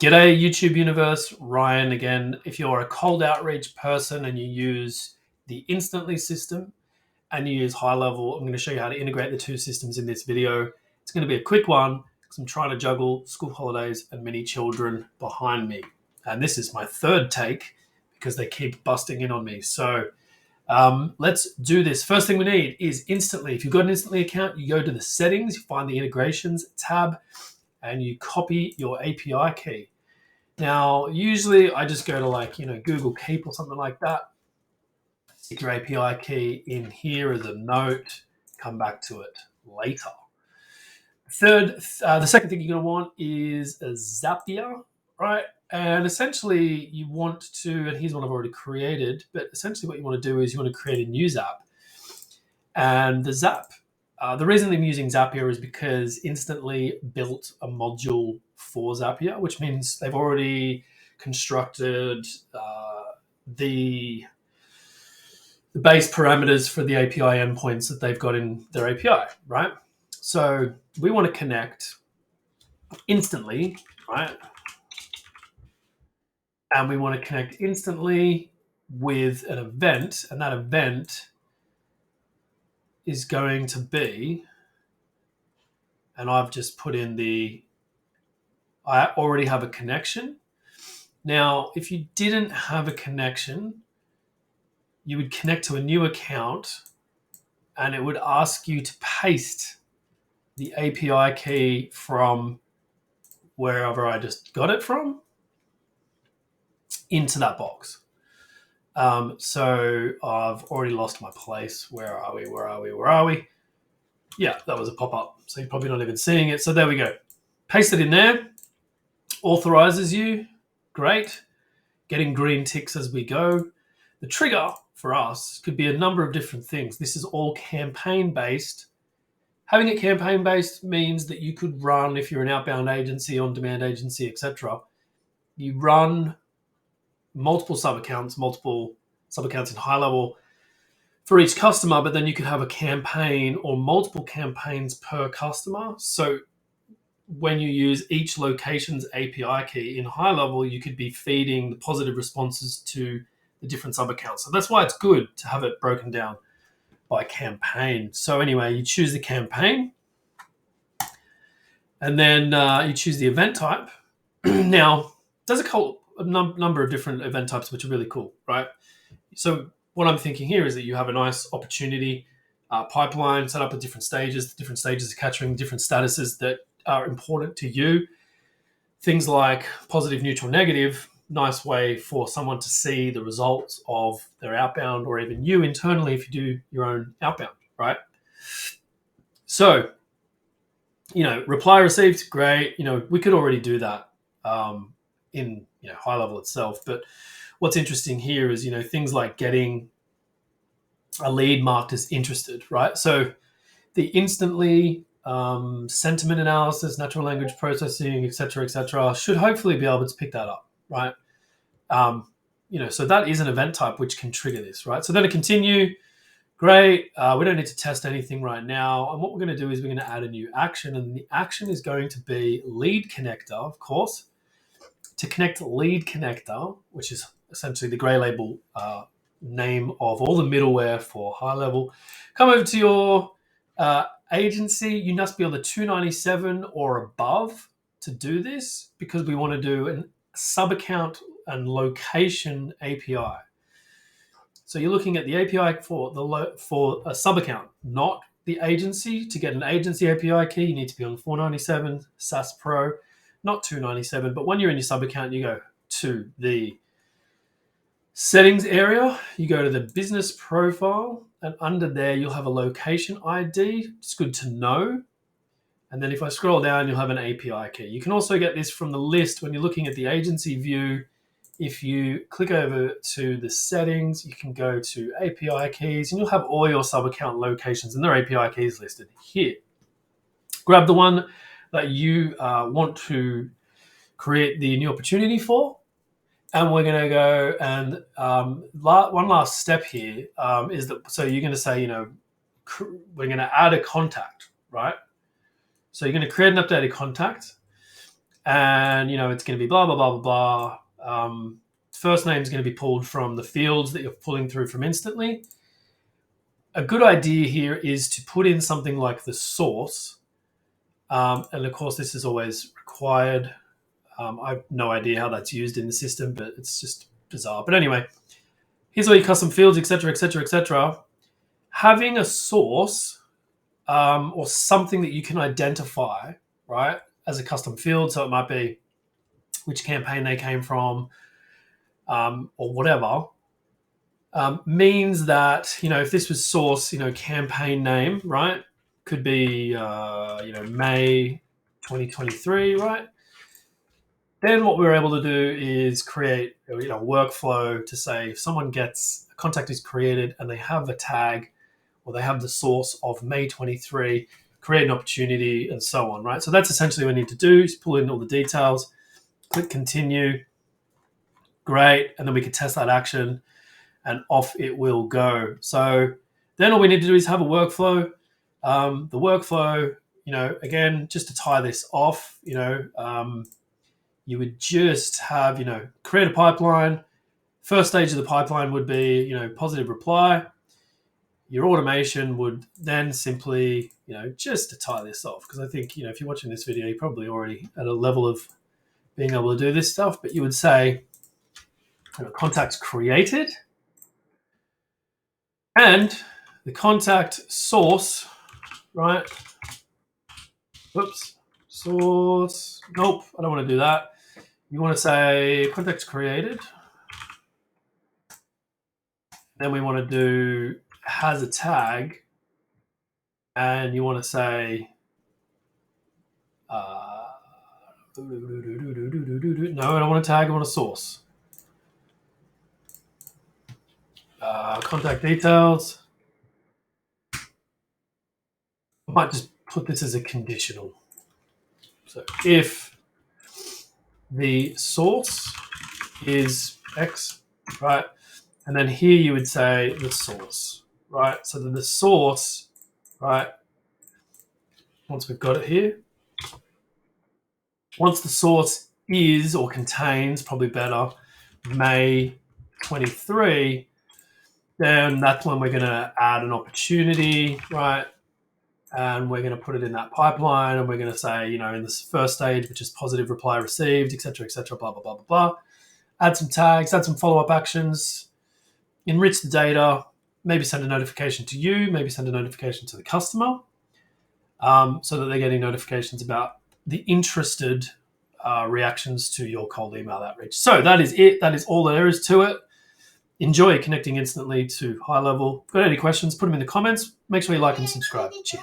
G'day, YouTube universe. Ryan again. If you're a cold outreach person and you use the Instantly system and you use GoHighLevel, I'm going to show you how to integrate the two systems in this video. It's going to be a quick one because I'm trying to juggle school holidays and many children behind me. And this is my third take because they keep busting in on me. So let's do this. First thing we need is Instantly. If you've got an Instantly account, you go to the settings, you find the integrations tab, and you copy your API key. Now, usually I just go to Google Keep or something like that. Stick your API key in here as a note, come back to it later. The second thing you're going to want is a Zapier, right? And essentially you want to, and here's one I've already created, but essentially what you want to do is you want to create a new Zap. And the reason I'm using Zapier is because Instantly built a module for Zapier, which means they've already constructed the base parameters for the API endpoints that they've got in their API, right? So we want to connect instantly, right? And we want to connect instantly with an event, and that event is going to be, and I've just put in I already have a connection. Now, if you didn't have a connection, you would connect to a new account and it would ask you to paste the API key from wherever I just got it from into that box. So I've already lost my place. Where are we? Yeah, that was a pop-up. So you're probably not even seeing it. So there we go. Paste it in there. Authorizes you. Great. Getting green ticks as we go. The trigger for us could be a number of different things. This is all campaign-based. Having it campaign-based means that you could run, if you're an outbound agency, on-demand agency, etc., you run multiple sub-accounts in GoHighLevel for each customer, but then you could have a campaign or multiple campaigns per customer. So when you use each location's API key in GoHighLevel, you could be feeding the positive responses to the different sub-accounts. So that's why it's good to have it broken down by campaign. So anyway, you choose the campaign, and then you choose the event type. Now, there's a number of different event types which are really cool, right? So what I'm thinking here is that you have a nice opportunity pipeline set up at different stages. The different stages are capturing different statuses that are important to you. Things like positive, neutral, negative, nice way for someone to see the results of their outbound, or even you internally if you do your own outbound, right? So, reply received, great. We could already do that in GoHighLevel itself. But what's interesting here is, things like getting a lead marked as interested, right? So the instantly sentiment analysis, natural language processing, et cetera, should hopefully be able to pick that up, right? So that is an event type which can trigger this, right? So then to continue, great. We don't need to test anything right now. And what we're going to do is we're going to add a new action, and the action is going to be lead connector, of course. To connect lead connector, which is essentially the gray label name of all the middleware for GoHighLevel, come over to your agency. You must be on the 297 or above to do this, because we want to do a sub-account and location API. So you're looking at the API for a sub-account, not the agency. To get an agency API key, you need to be on 497 SaaS Pro, not 297. But when you're in your sub-account, you go to the settings area, you go to the business profile, and under there you'll have a location ID. It's good to know. And then if I scroll down, you'll have an API key. You can also get this from the list when you're looking at the agency view. If you click over to the settings, you can go to API keys, and you'll have all your sub-account locations and their API keys listed here. Grab the one that you want to create the new opportunity for. And we're going to go and one last step here is that, so you're going to say, we're going to add a contact, right? So you're going to create an updated contact. and it's going to be blah blah blah blah blah. First name is going to be pulled from the fields that you're pulling through from Instantly. A good idea here is to put in something like the source, and of course this is always required. I have no idea how that's used in the system, but it's just bizarre. But anyway, here's all your custom fields, etc., etc., etc. Having a source or something that you can identify, right, as a custom field. So it might be which campaign they came from, or whatever, means that, if this was source, campaign name, right, could be, May 2023, right? Then what we're able to do is create, a workflow to say if someone gets, a contact is created and they have a tag or they have the source of May 23, create an opportunity and so on, right? So that's essentially what we need to do is pull in all the details, click continue, great, and then we can test that action and off it will go. So then all we need to do is have a workflow. The workflow, again, just to tie this off, you would just have, create a pipeline. First stage of the pipeline would be, positive reply. Your automation would then simply, just to tie this off, because I think, if you're watching this video, you're probably already at a level of being able to do this stuff, but you would say, contacts created, and the contact source, right? Whoops, source. Nope, I don't want to do that. You want to say contacts created. Then we want to do has a tag, and you want to say no, I don't want a tag, I want a source. Contact details. I might just put this as a conditional. So if the source is X, right? And then here you would say the source, right? So the source, right? Once we've got it here, once the source is or contains, probably better, May 23, then that's when we're going to add an opportunity, right? And we're going to put it in that pipeline, and we're going to say, in this first stage, which is positive reply received, et cetera, blah, blah, blah, blah, blah. Add some tags, add some follow-up actions, enrich the data, maybe send a notification to you, maybe send a notification to the customer, so that they're getting notifications about the interested reactions to your cold email outreach. So that is it. That is all there is to it. Enjoy connecting instantly to high level. Got any questions, put them in the comments. Make sure you like and subscribe. Cheers.